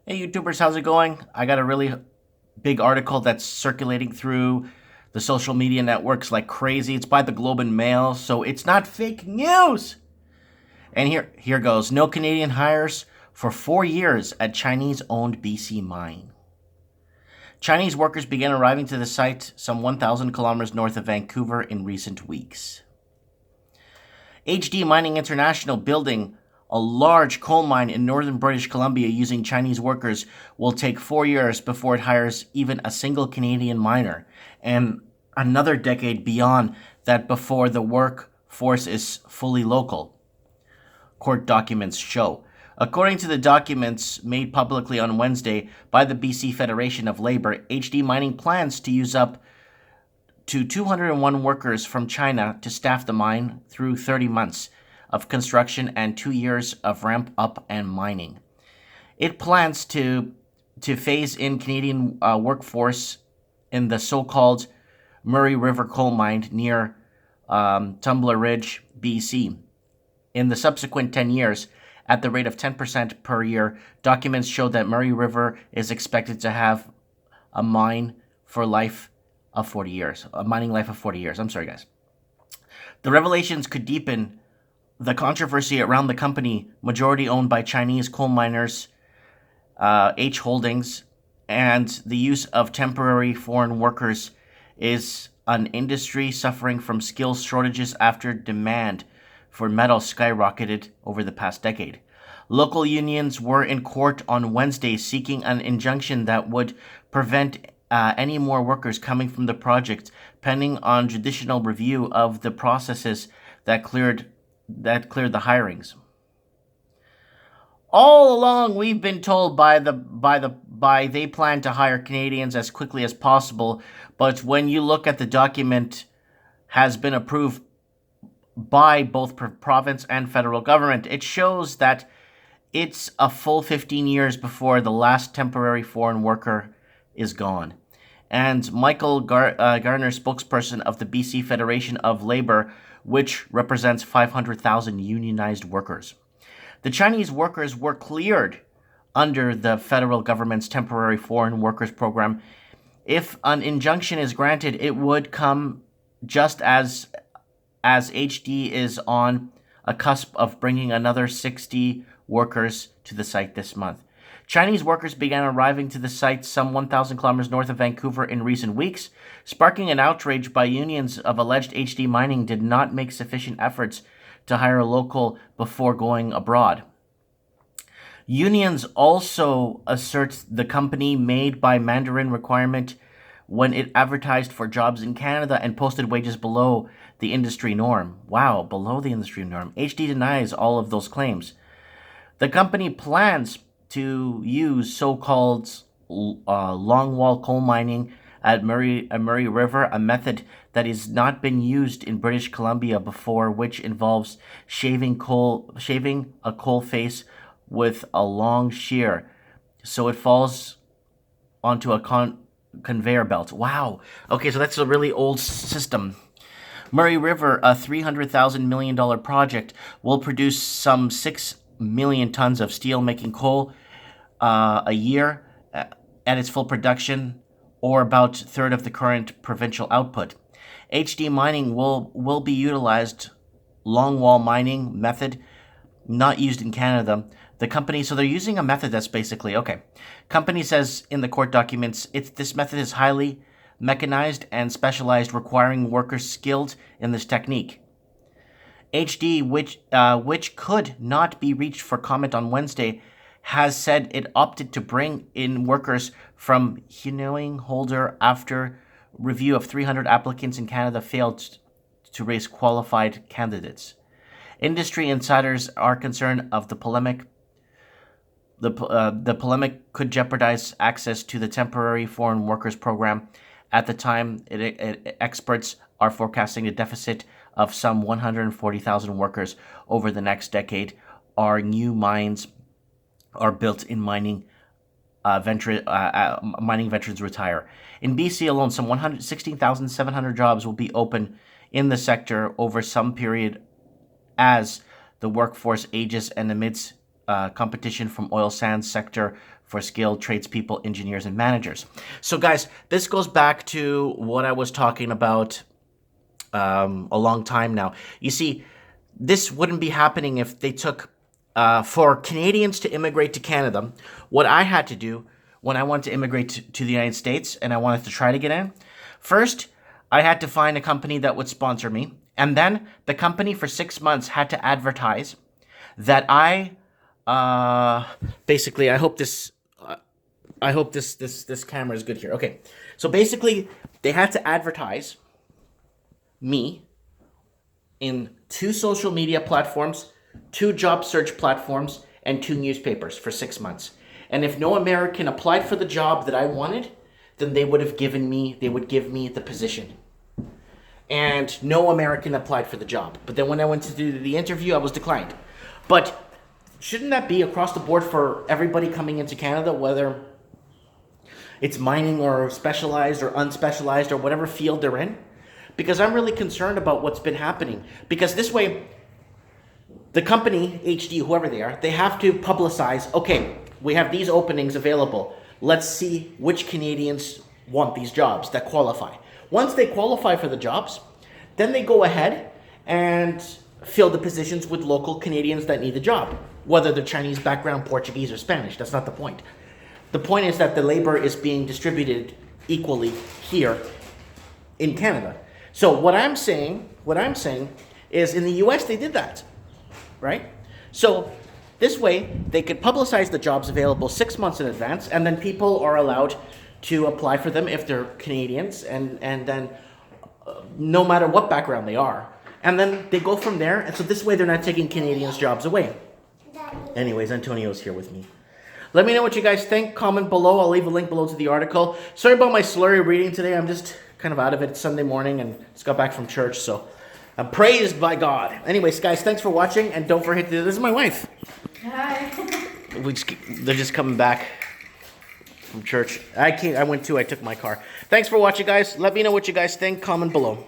Hey YouTubers, how's it going? I got a really big article that's circulating through the social media networks like crazy. It's by the Globe and Mail, so it's not fake news. And here goes. No Canadian hires for 4 years at Chinese-owned B.C. mine. Chinese workers began arriving to the site some 1,000 kilometers north of Vancouver in recent weeks. HD Mining International building a large coal mine in northern British Columbia using Chinese workers will take 4 years before it hires even a single Canadian miner, and another decade beyond that before the workforce is fully local, court documents show. According to the documents made publicly on Wednesday by the BC Federation of Labor, HD Mining plans to use up to 201 workers from China to staff the mine through 30 months of construction and 2 years of ramp up and mining. It plans to phase in Canadian workforce in the so-called Murray River coal mine near Tumbler Ridge, BC. In the subsequent 10 years, at the rate of 10% per year, documents show that Murray River is expected to have a mine for life of 40 years, a mining life of 40 years. I'm sorry, guys. The revelations could deepen the controversy around the company, majority owned by Chinese coal miners, H Holdings, and the use of temporary foreign workers is an industry suffering from skills shortages after demand for metal skyrocketed over the past decade. Local unions were in court on Wednesday seeking an injunction that would prevent any more workers coming from the project, pending on judicial review of the processes that cleared the hirings. All along, we've been told by they plan to hire Canadians as quickly as possible, but when you look at the document has been approved by both province and federal government, it shows that it's a full 15 years before the last temporary foreign worker is gone. And Michael Garner, spokesperson of the BC Federation of Labor, which represents 500,000 unionized workers. The Chinese workers were cleared under the federal government's temporary foreign workers program. If an injunction is granted, it would come just as HD is on a cusp of bringing another 60 workers to the site this month. Chinese workers began arriving to the site some 1,000 kilometers north of Vancouver in recent weeks, sparking an outrage by unions of alleged HD Mining did not make sufficient efforts to hire a local before going abroad. Unions also assert the company made by Mandarin requirement when it advertised for jobs in Canada and posted wages below the industry norm. Wow, below the industry norm. HD denies all of those claims. The company plans to use so-called longwall coal mining at Murray River, a method that has not been used in British Columbia before, which involves shaving a coal face with a long shear so it falls onto a conveyor belt. Wow. Okay, so that's a really old system. Murray River, a $300,000 million project, will produce some 6 million tons of steel-making coal a year at its full production, or about a third of the current provincial output. HD mining will be utilized longwall mining method, not used in Canada. The company, so they're using a method that's basically, okay. Company says in the court documents, this method is highly mechanized and specialized, requiring workers skilled in this technique. HD, which could not be reached for comment on Wednesday, has said it opted to bring in workers from Hearing Holder after review of 300 applicants in Canada failed to raise qualified candidates. Industry insiders are concerned of the polemic. The polemic could jeopardize access to the temporary foreign workers program. At the time, experts are forecasting a deficit of some 140,000 workers over the next decade. Our new mines are built in mining veterans retire. In BC alone, some 116,700 jobs will be open in the sector over some period as the workforce ages and amidst competition from oil sands sector for skilled tradespeople, engineers, and managers. So guys, this goes back to what I was talking about a long time now. You see, this wouldn't be happening if they took, for Canadians to immigrate to Canada, what I had to do when I wanted to immigrate to the United States and I wanted to try to get in, first, I had to find a company that would sponsor me. And then the company for 6 months had to advertise that basically, I hope this camera is good here. Okay. So basically, they had to advertise me in 2 social media platforms, 2 job search platforms, and 2 newspapers for 6 months. And if no American applied for the job that I wanted, then they would give me the position. And no American applied for the job. But then when I went to do the interview, I was declined. But shouldn't that be across the board for everybody coming into Canada, whether it's mining or specialized or unspecialized or whatever field they're in? Because I'm really concerned about what's been happening. Because this way, the company, HD, whoever they are, they have to publicize, okay, we have these openings available. Let's see which Canadians want these jobs that qualify. Once they qualify for the jobs, then they go ahead and fill the positions with local Canadians that need the job, whether they're Chinese background, Portuguese, or Spanish. That's not the point. The point is that the labor is being distributed equally here in Canada. So what I'm saying is in the US they did that, right? So this way they could publicize the jobs available 6 months in advance, and then people are allowed to apply for them if they're Canadians, and then no matter what background they are. And then they go from there, and so this way they're not taking Canadians' jobs away. Anyways, Antonio's here with me. Let me know what you guys think. Comment below. I'll leave a link below to the article. Sorry about my slurry reading today. I'm just kind of out of it. It's Sunday morning and just got back from church, so I'm praised by God. Anyways, guys, thanks for watching, and don't forget to... This is my wife. Hi. They're just coming back from church. I took my car. Thanks for watching, guys. Let me know what you guys think. Comment below.